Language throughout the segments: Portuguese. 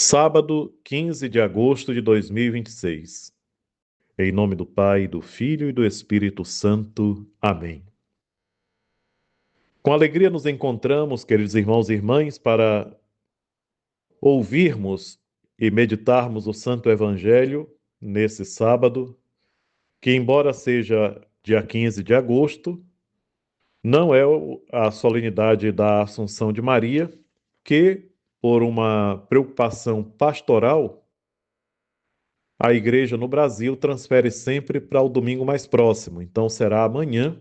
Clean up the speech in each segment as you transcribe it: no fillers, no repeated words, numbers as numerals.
Sábado, 15 de agosto de 2026. Em nome do Pai, do Filho e do Espírito Santo. Amém. Com alegria nos encontramos, queridos irmãos e irmãs, para ouvirmos e meditarmos o Santo Evangelho nesse sábado, que, embora seja dia 15 de agosto, não é a solenidade da Assunção de Maria, que, por uma preocupação pastoral, a igreja no Brasil transfere sempre para o domingo mais próximo. Então será amanhã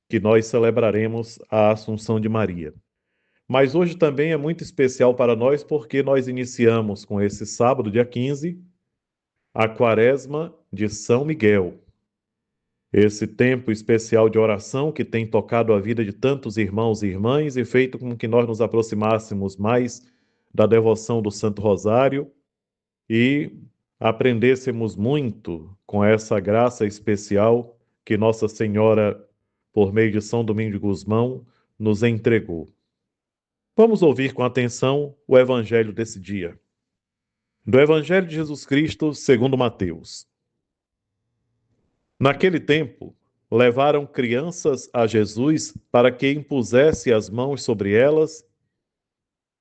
que nós celebraremos a Assunção de Maria. Mas hoje também é muito especial para nós porque nós iniciamos com esse sábado, dia 15, a Quaresma de São Miguel. Esse tempo especial de oração que tem tocado a vida de tantos irmãos e irmãs e feito com que nós nos aproximássemos mais da devoção do Santo Rosário e aprendêssemos muito com essa graça especial que Nossa Senhora, por meio de São Domingos de Gusmão, nos entregou. Vamos ouvir com atenção o Evangelho desse dia. Do Evangelho de Jesus Cristo, segundo Mateus. Naquele tempo, levaram crianças a Jesus para que impusesse as mãos sobre elas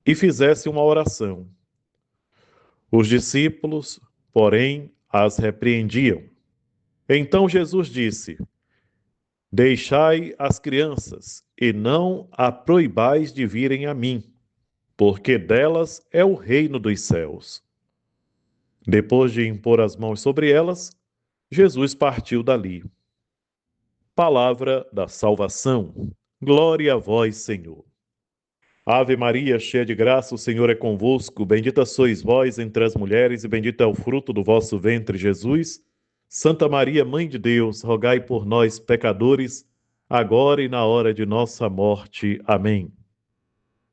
e fizesse uma oração. Os discípulos, porém, as repreendiam. Então Jesus disse: Deixai as crianças, e não a proibais de virem a mim, porque delas é o reino dos céus. Depois de impor as mãos sobre elas, Jesus partiu dali. Palavra da salvação. Glória a vós, Senhor. Ave Maria, cheia de graça, o Senhor é convosco. Bendita sois vós entre as mulheres, e bendito é o fruto do vosso ventre, Jesus. Santa Maria, Mãe de Deus, rogai por nós, pecadores, agora e na hora de nossa morte. Amém.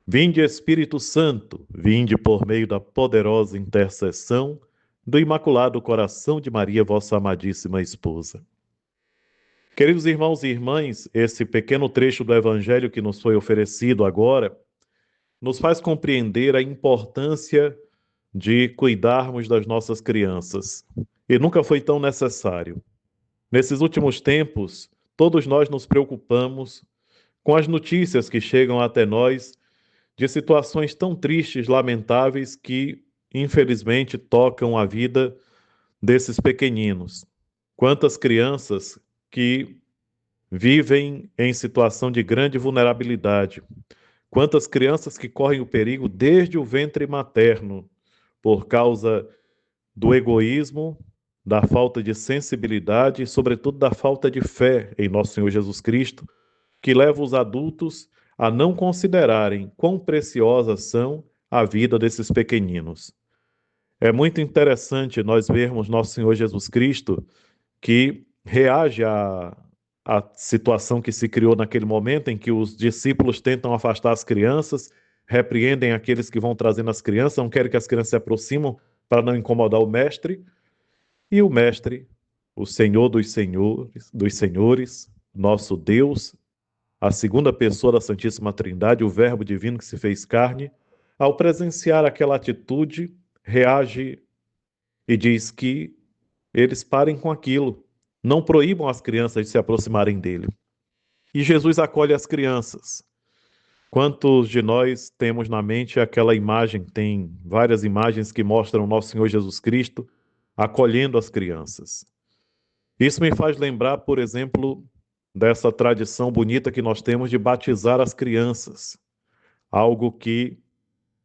Vinde, Espírito Santo, vinde por meio da poderosa intercessão do Imaculado Coração de Maria, vossa amadíssima esposa. Queridos irmãos e irmãs, esse pequeno trecho do Evangelho que nos foi oferecido agora nos faz compreender a importância de cuidarmos das nossas crianças. E nunca foi tão necessário. Nesses últimos tempos, todos nós nos preocupamos com as notícias que chegam até nós de situações tão tristes, lamentáveis, que, infelizmente, tocam a vida desses pequeninos. Quantas crianças que vivem em situação de grande vulnerabilidade. Quantas crianças que correm o perigo desde o ventre materno, por causa do egoísmo, da falta de sensibilidade e, sobretudo, da falta de fé em nosso Senhor Jesus Cristo, que leva os adultos a não considerarem quão preciosas são a vida desses pequeninos. É muito interessante nós vermos nosso Senhor Jesus Cristo que reage à situação que se criou naquele momento em que os discípulos tentam afastar as crianças, repreendem aqueles que vão trazendo as crianças, não querem que as crianças se aproximem para não incomodar o mestre. E o mestre, o Senhor dos senhores, nosso Deus, a segunda pessoa da Santíssima Trindade, o Verbo divino que se fez carne, ao presenciar aquela atitude, reage e diz que eles parem com aquilo, não proíbam as crianças de se aproximarem dele. E Jesus acolhe as crianças. Quantos de nós temos na mente aquela imagem? Tem várias imagens que mostram nosso Senhor Jesus Cristo acolhendo as crianças. Isso me faz lembrar, por exemplo, dessa tradição bonita que nós temos de batizar as crianças. Algo que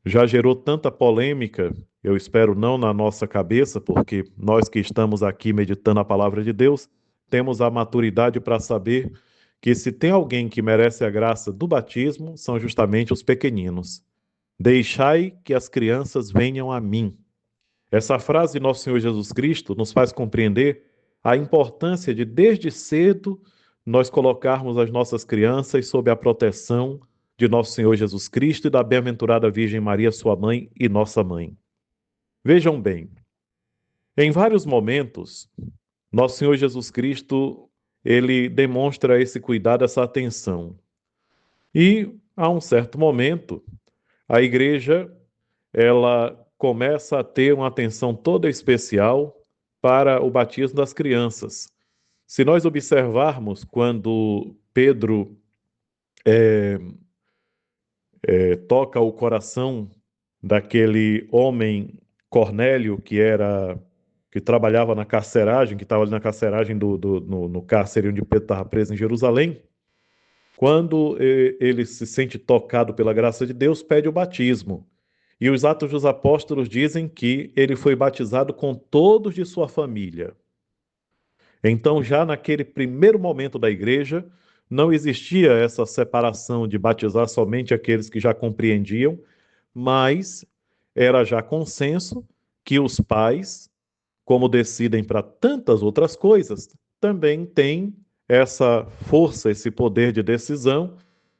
já gerou tanta polêmica, eu espero não na nossa cabeça, porque nós que estamos aqui meditando a palavra de Deus, temos a maturidade para saber que se tem alguém que merece a graça do batismo, são justamente os pequeninos. Deixai que as crianças venham a mim. Essa frase de nosso Senhor Jesus Cristo nos faz compreender a importância de, desde cedo, nós colocarmos as nossas crianças sob a proteção de nosso Senhor Jesus Cristo e da bem-aventurada Virgem Maria, sua mãe e nossa mãe. Vejam bem, em vários momentos, nosso Senhor Jesus Cristo, ele demonstra esse cuidado, essa atenção. E, a um certo momento, a igreja, ela começa a ter uma atenção toda especial para o batismo das crianças. Se nós observarmos quando Pedro toca o coração daquele homem Cornélio, que trabalhava na carceragem, que estava ali na carceragem no cárcere onde Pedro estava preso em Jerusalém, quando ele se sente tocado pela graça de Deus, pede o batismo. E os Atos dos Apóstolos dizem que ele foi batizado com todos de sua família. Então, já naquele primeiro momento da igreja, não existia essa separação de batizar somente aqueles que já compreendiam, mas era já consenso que os pais, como decidem para tantas outras coisas, também têm essa força, esse poder de decisão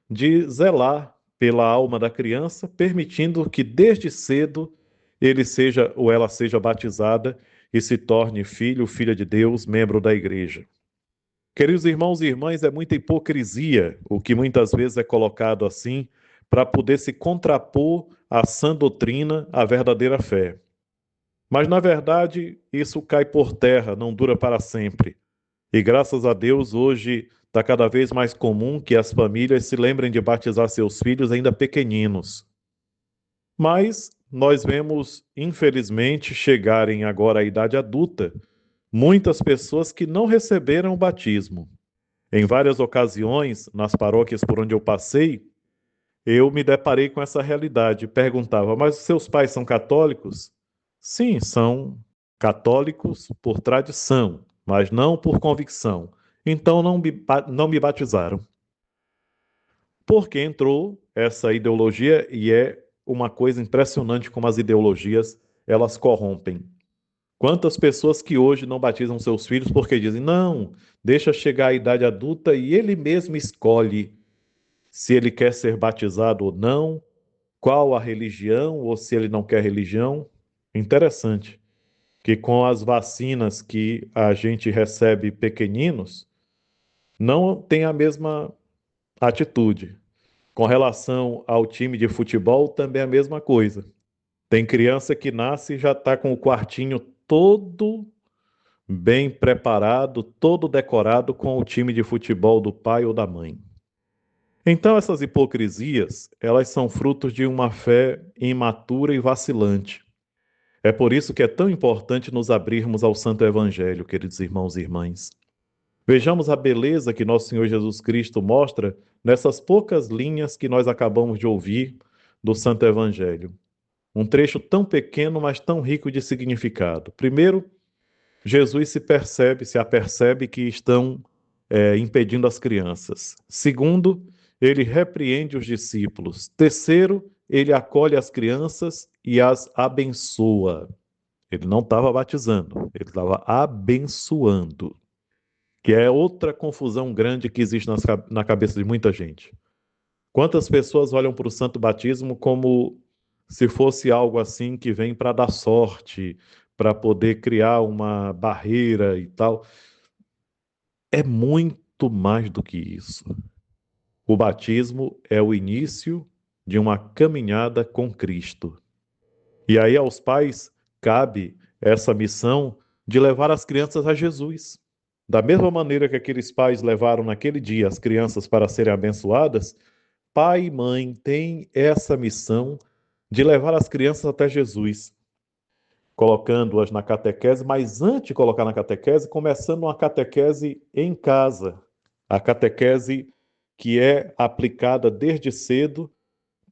de zelar pela alma da criança, permitindo que desde cedo ele seja ou ela seja batizada e se torne filho, filha de Deus, membro da igreja. Queridos irmãos e irmãs, é muita hipocrisia o que muitas vezes é colocado assim para poder se contrapor à sã doutrina, à verdadeira fé. Mas, na verdade, isso cai por terra, não dura para sempre. E graças a Deus, hoje está cada vez mais comum que as famílias se lembrem de batizar seus filhos ainda pequeninos. Mas nós vemos, infelizmente, chegarem agora à idade adulta muitas pessoas que não receberam o batismo. Em várias ocasiões, nas paróquias por onde eu passei, eu me deparei com essa realidade. Perguntava, mas os seus pais são católicos? Sim, são católicos por tradição, mas não por convicção. Então não me batizaram. Porque entrou essa ideologia e é uma coisa impressionante como as ideologias elas corrompem. Quantas pessoas que hoje não batizam seus filhos porque dizem, não, deixa chegar a idade adulta e ele mesmo escolhe se ele quer ser batizado ou não, qual a religião ou se ele não quer religião. Interessante que com as vacinas que a gente recebe pequeninos, não tem a mesma atitude. Com relação ao time de futebol, também é a mesma coisa. Tem criança que nasce e já está com o quartinho todo bem preparado, todo decorado com o time de futebol do pai ou da mãe. Então essas hipocrisias, elas são frutos de uma fé imatura e vacilante. É por isso que é tão importante nos abrirmos ao Santo Evangelho, queridos irmãos e irmãs. Vejamos a beleza que nosso Senhor Jesus Cristo mostra nessas poucas linhas que nós acabamos de ouvir do Santo Evangelho. Um trecho tão pequeno, mas tão rico de significado. Primeiro, Jesus se apercebe que estão impedindo as crianças. Segundo, ele repreende os discípulos. Terceiro, ele acolhe as crianças e as abençoa. Ele não estava batizando, ele estava abençoando, que é outra confusão grande que existe na cabeça de muita gente. Quantas pessoas olham para o santo batismo como se fosse algo assim que vem para dar sorte, para poder criar uma barreira e tal. É muito mais do que isso. O batismo é o início de uma caminhada com Cristo. E aí aos pais cabe essa missão de levar as crianças a Jesus. Da mesma maneira que aqueles pais levaram naquele dia as crianças para serem abençoadas, pai e mãe têm essa missão de levar as crianças até Jesus, colocando-as na catequese, mas antes de colocar na catequese, começando uma catequese em casa. A catequese que é aplicada desde cedo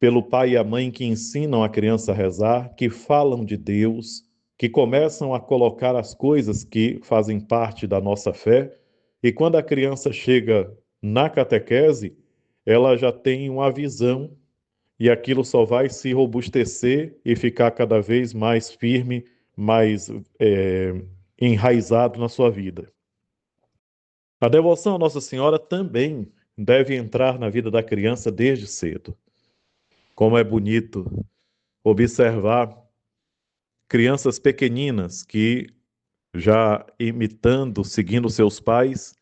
pelo pai e a mãe que ensinam a criança a rezar, que falam de Deus, que começam a colocar as coisas que fazem parte da nossa fé. E quando a criança chega na catequese, ela já tem uma visão e aquilo só vai se robustecer e ficar cada vez mais firme, mais enraizado na sua vida. A devoção à Nossa Senhora também deve entrar na vida da criança desde cedo. Como é bonito observar crianças pequeninas que, já imitando, seguindo seus pais,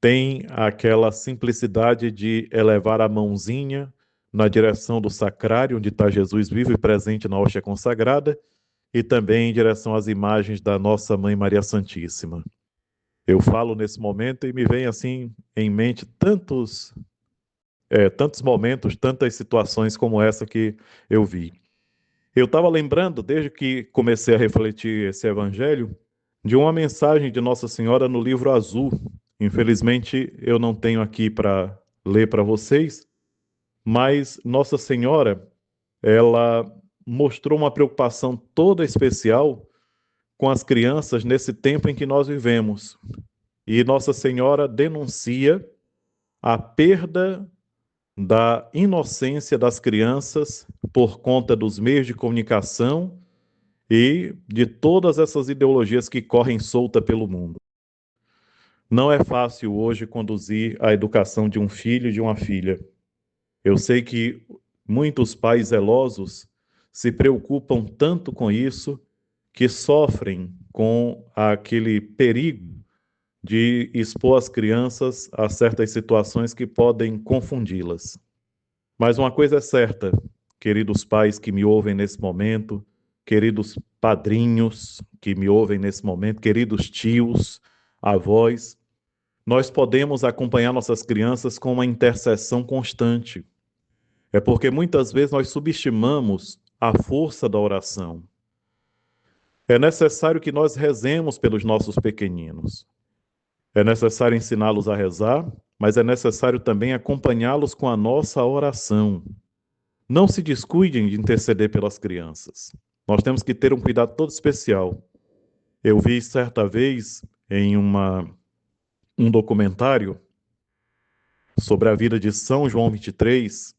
têm aquela simplicidade de elevar a mãozinha na direção do sacrário, onde está Jesus vivo e presente na hóstia consagrada, e também em direção às imagens da nossa Mãe Maria Santíssima. Eu falo nesse momento e me vem assim em mente tantos momentos, tantas situações como essa que eu vi. Eu estava lembrando, desde que comecei a refletir esse evangelho, de uma mensagem de Nossa Senhora no livro azul. Infelizmente, eu não tenho aqui para ler para vocês, mas Nossa Senhora, ela mostrou uma preocupação toda especial com as crianças nesse tempo em que nós vivemos. E Nossa Senhora denuncia a perda da inocência das crianças por conta dos meios de comunicação e de todas essas ideologias que correm solta pelo mundo. Não é fácil hoje conduzir a educação de um filho e de uma filha. Eu sei que muitos pais zelosos se preocupam tanto com isso que sofrem com aquele perigo de expor as crianças a certas situações que podem confundi-las. Mas uma coisa é certa, queridos pais que me ouvem nesse momento, queridos padrinhos que me ouvem nesse momento, queridos tios, avós, nós podemos acompanhar nossas crianças com uma intercessão constante. É porque muitas vezes nós subestimamos a força da oração. É necessário que nós rezemos pelos nossos pequeninos. É necessário ensiná-los a rezar, mas é necessário também acompanhá-los com a nossa oração. Não se descuidem de interceder pelas crianças. Nós temos que ter um cuidado todo especial. Eu vi certa vez em um documentário sobre a vida de São João 23,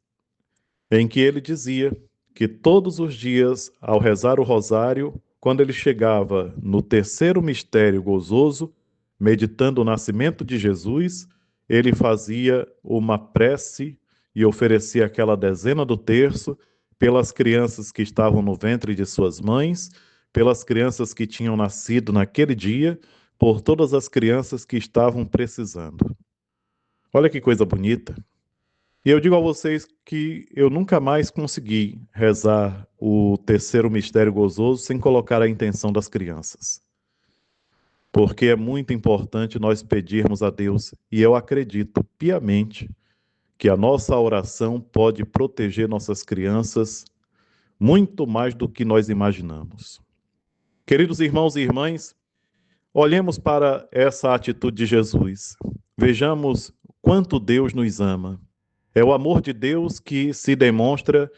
em que ele dizia que todos os dias, ao rezar o rosário, quando ele chegava no terceiro mistério gozoso, meditando o nascimento de Jesus, ele fazia uma prece e oferecia aquela dezena do terço pelas crianças que estavam no ventre de suas mães, pelas crianças que tinham nascido naquele dia, por todas as crianças que estavam precisando. Olha que coisa bonita. E eu digo a vocês que eu nunca mais consegui rezar o terceiro mistério gozoso sem colocar a intenção das crianças. Porque é muito importante nós pedirmos a Deus, e eu acredito piamente que a nossa oração pode proteger nossas crianças muito mais do que nós imaginamos. Queridos irmãos e irmãs, olhemos para essa atitude de Jesus. Vejamos quanto Deus nos ama. É o amor de Deus que se demonstra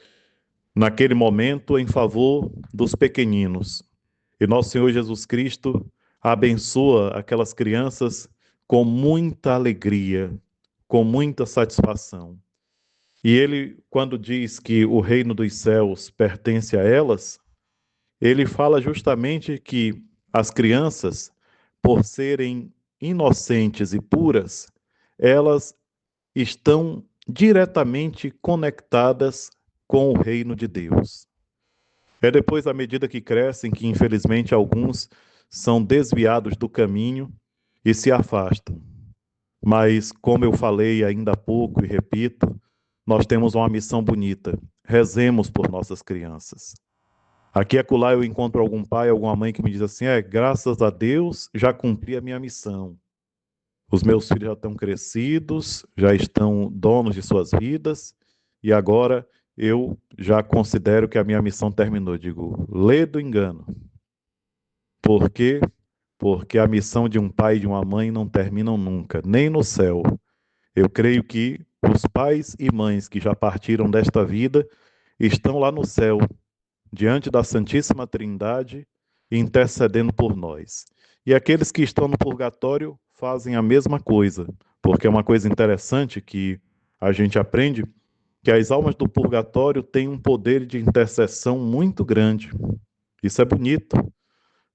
naquele momento em favor dos pequeninos. E nosso Senhor Jesus Cristo abençoa aquelas crianças com muita alegria, com muita satisfação. E ele, quando diz que o reino dos céus pertence a elas, ele fala justamente que as crianças, por serem inocentes e puras, elas estão diretamente conectadas com o reino de Deus. É depois, à medida que crescem, que infelizmente alguns são desviados do caminho e se afastam. Mas, como eu falei ainda há pouco e repito, nós temos uma missão bonita. Rezemos por nossas crianças. Aqui e acolá eu encontro algum pai, alguma mãe que me diz assim, graças a Deus já cumpri a minha missão. Os meus filhos já estão crescidos, já estão donos de suas vidas, e agora eu já considero que a minha missão terminou. Digo, lê do engano. Por quê? Porque a missão de um pai e de uma mãe não terminam nunca, nem no céu. Eu creio que os pais e mães que já partiram desta vida estão lá no céu, diante da Santíssima Trindade, intercedendo por nós. E aqueles que estão no purgatório fazem a mesma coisa, porque é uma coisa interessante que a gente aprende, que as almas do purgatório têm um poder de intercessão muito grande. Isso é bonito.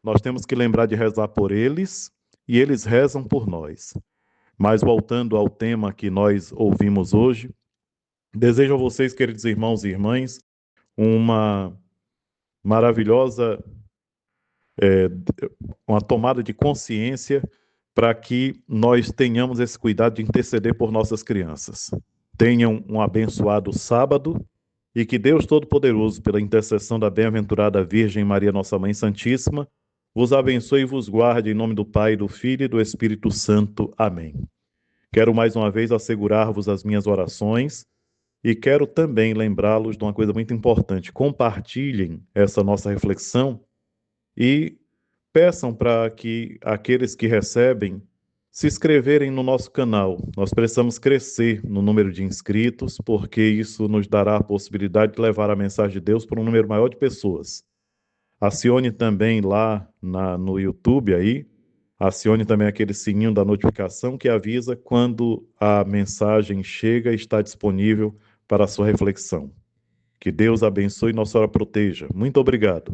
Nós temos que lembrar de rezar por eles e eles rezam por nós. Mas voltando ao tema que nós ouvimos hoje, desejo a vocês, queridos irmãos e irmãs, uma maravilhosa uma tomada de consciência para que nós tenhamos esse cuidado de interceder por nossas crianças. Tenham um abençoado sábado e que Deus Todo-Poderoso, pela intercessão da bem-aventurada Virgem Maria, nossa Mãe Santíssima, vos abençoe e vos guarde em nome do Pai, do Filho e do Espírito Santo. Amém. Quero mais uma vez assegurar-vos as minhas orações e quero também lembrá-los de uma coisa muito importante. Compartilhem essa nossa reflexão e peçam para que aqueles que recebem se inscreverem no nosso canal. Nós precisamos crescer no número de inscritos, porque isso nos dará a possibilidade de levar a mensagem de Deus para um número maior de pessoas. Acione também lá no YouTube aí, acione também aquele sininho da notificação que avisa quando a mensagem chega e está disponível para a sua reflexão. Que Deus abençoe e Nossa Senhora proteja. Muito obrigado.